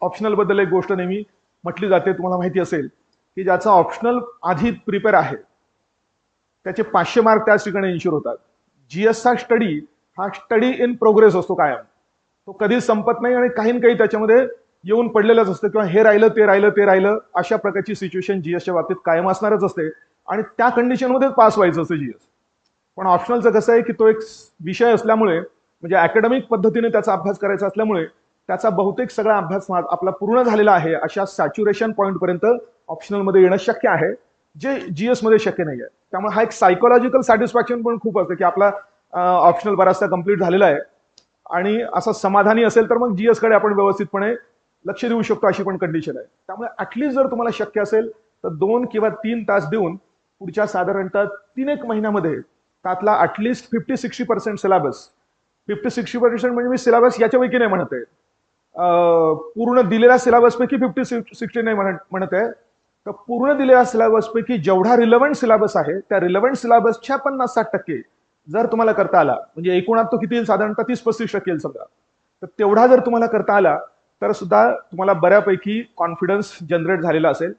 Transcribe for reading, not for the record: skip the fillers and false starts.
Optional बद्दल एक गोष्ट नेहमी म्हटली जाते, तुम्हाला माहिती असेल की ज्याचा ऑप्शनल आधी प्रिपेअर आहे त्याचे 500 मार्क त्याच ठिकाणी इन्शुर होतात. जीएसचा स्टडी हा स्टडी इन प्रोग्रेस असतो कायम, तो कधीच संपत नाही आणि काही ना काही त्याच्यामध्ये येऊन पडलेलंच असतं किंवा हे राहिलं ते राहिलं ते राहिलं अशा प्रकारची सिच्युएशन जीएसच्या बाबतीत कायम असणारच असते आणि त्या कंडिशनमध्येच पास व्हायचं असतं जीएस. पण ऑप्शनलचं कसं आहे की तो एक विषय असल्यामुळे म्हणजे अकॅडमिक पद्धतीने त्याचा अभ्यास करायचा असल्यामुळे त्याचा बहुतेक सगळा अभ्यास आपला पूर्ण झालेला आहे अशा सॅच्युरेशन पॉईंट पर्यंत ऑप्शनलमध्ये येणं शक्य आहे, जे जीएस मध्ये शक्य नाही आहे. त्यामुळे हा एक सायकोलॉजिकल सॅटिस्फॅक्शन पण खूप असतं की आपला ऑप्शनल बराचसा कम्प्लीट झालेला आहे आणि असं समाधानी असेल तर मग जीएस कडे आपण व्यवस्थितपणे लक्ष देऊ शकतो अशी पण कंडिशन आहे. त्यामुळे ऍटलीस्ट जर तुम्हाला शक्य असेल तर 2 किंवा 3 तास देऊन पुढच्या साधारणतः 3-1 महिन्यामध्ये त्यातला ऍटलीस्ट 50-60% सिलेबस, 50-60% म्हणजे मी सिलेबस याच्यापैकी नाही म्हणत आहे, पूर्ण दिलेल्या सिलेबस पैकी 50-60 नाही म्हणत आहे, तर पूर्ण दिलेल्या सिलेबस पैकी जेवढा रिलेव्हंट सिलेबस आहे त्या रिलेव्हंट सिलेबसच्या 50-60% जर तुम्हाला करता आला, म्हणजे एकूणात तो किती येईल, साधारणतः 30-35% येईल समजा, तर तेवढा जर तुम्हाला करता आला तर सुद्धा तुम्हाला बऱ्यापैकी कॉन्फिडन्स जनरेट झालेला असेल